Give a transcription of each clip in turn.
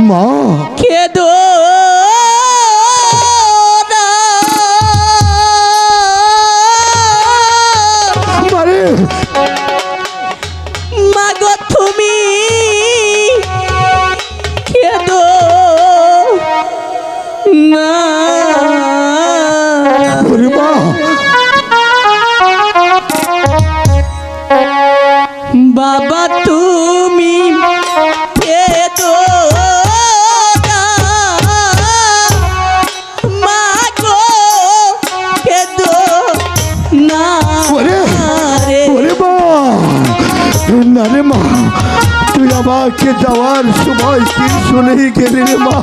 মা কেদো মারে মাগো তুমি কেদো না ওরে মা বাবা তুমি কেদো না মাগো কেদো না ওরে রে ওরে মা না রে মা তুই আমাকে যাওয়ার সময় কি শুনেই গেলি রে মা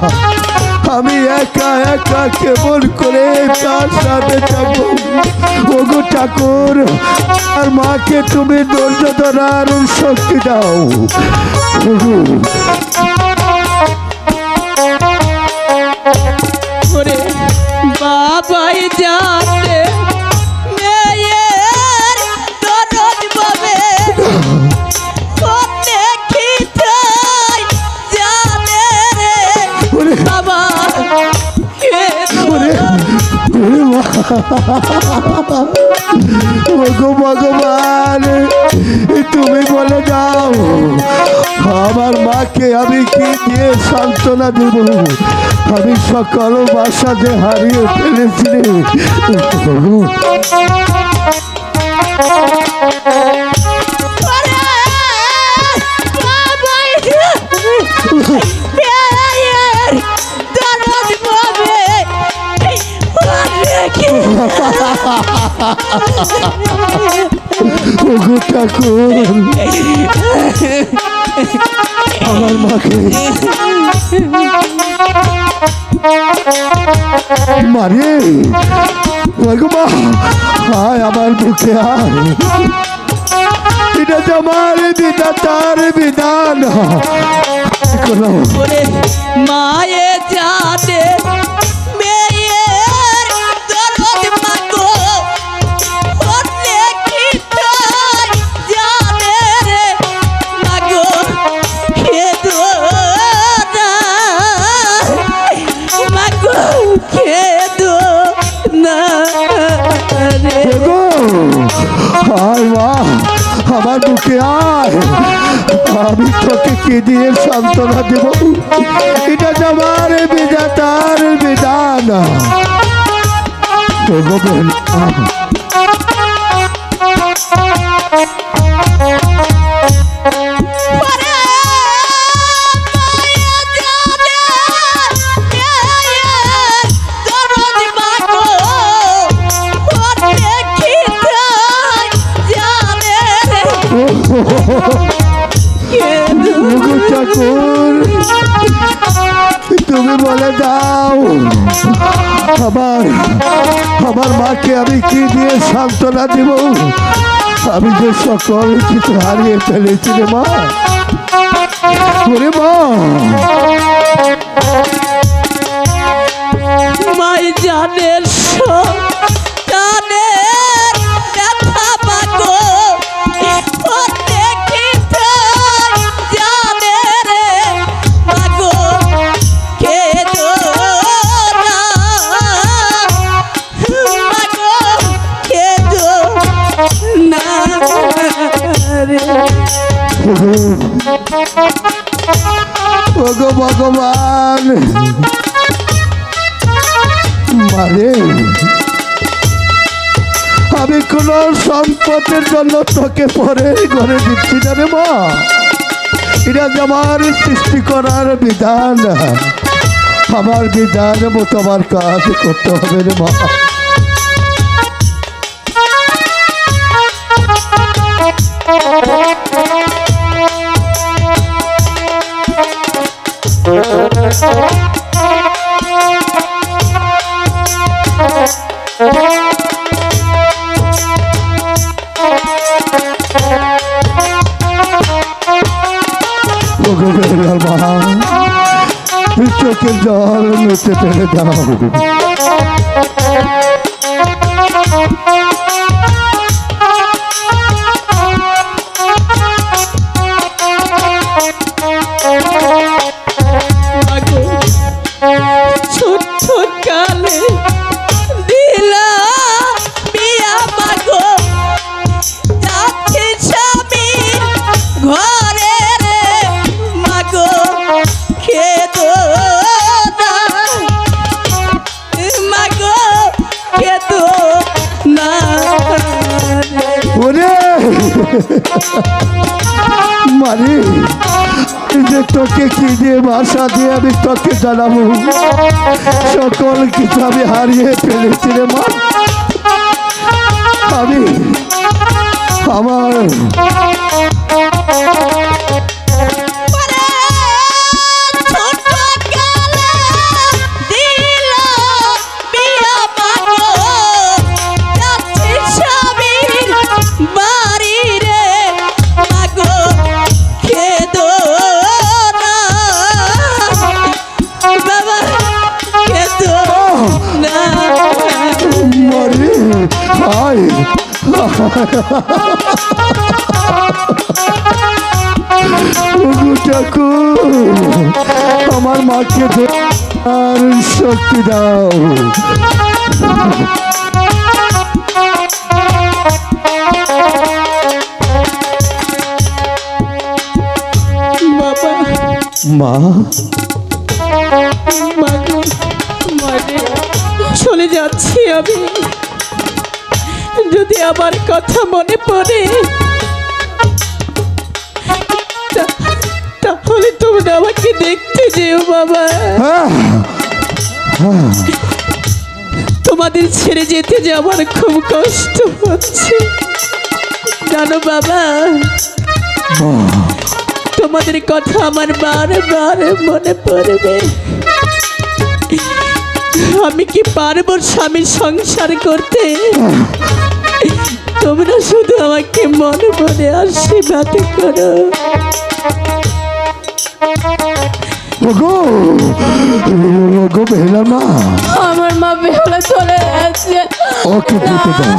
আমি একা একা কেমন করে তার সাথে থাকবো ওগো ঠাকুর আর মাকে তুমি ধৈর্য ধরার শক্তি দাও ওগো ওরে বাবাই জানে মেয়ের দরদ পাবে কোনে খিতাই জানে রে ওরে বাবা কে ওরে ওরে মা ওগো ভগবান তুমি বলে দাও আমার মাকে আমি কি দিয়ে সান্ত্বনা দেব আমি সকল বাসাতে হারিয়ে ফেলেছি রে। ওরে বাবাই মেয়ের দরদ পাবে ওগো ঠাকুর আমার মাকে মারে ওগো মা আয় আমার বুকে আয় এটা যে আমার বিধাতার বিধান কোনো ওরে মায়ে জানে মেয়ের দরদ মাগো ওরে খিতাই জানে রে মাগো কেদো না মাগো কেদো না রে ওগো আয় মা আমার বুকে আয় আমি তোকে কি দিয়ে সান্ত্বনা দেব এটা যে আমার বিধাতার বিধান ওগো বোন ওরে মায়ে জানে মেয়ের দরদ মাগো ওরে খিতাই জানে রে কেদো ওগো ঠাকুর তুমি বলে দাও আমার আমার মাকে আমি কি দিয়ে সান্ত্বনা দেব আমি যে সকল কিছু হারিয়ে ফেলেছি রে মা ওরে মা মাই জানের সন্তানের ব্যথা মাগো ওরে খিতাই জানে রে মাগো কেদো না মাগো কেদো না রে ওগো ভগবান মারে আমি কোন সম্পদের জন্য তোকে পরে ঘরে দিচ্ছি না রে মা এটা যে আমার সৃষ্টি করার বিধান আমার বিধান মতো আমার কাজ করতে হবে রে মা চোখের জল মুছে ফেলে দাও মারি যে তোকে কি দিয়ে ভাষা দিয়ে আমি তোকে জানাবো, সকল কিছু আমি হারিয়ে ফেলেছি রে মা। আমি আমার আমার মাকে আর শক্তি দাও। মা চলে যাচ্ছি আমি, যদি আমার কথা মনে পড়ে তাহলে তোমরা আমাকে দেখতে যেও বাবা। তোমাদের ছেড়ে যেতে যে আমার খুব কষ্ট হচ্ছে জানো বাবা। তোমাদের কথা আমার বারবার মনে পড়বে। আমি কি পারবো স্বামীর সংসার করতে? তোমরা শুধু আমাকে মনে মনে আশীর্বাদ করো। আমার মা বেহুলা চলে যাচ্ছে। ওকে যেতে দাও।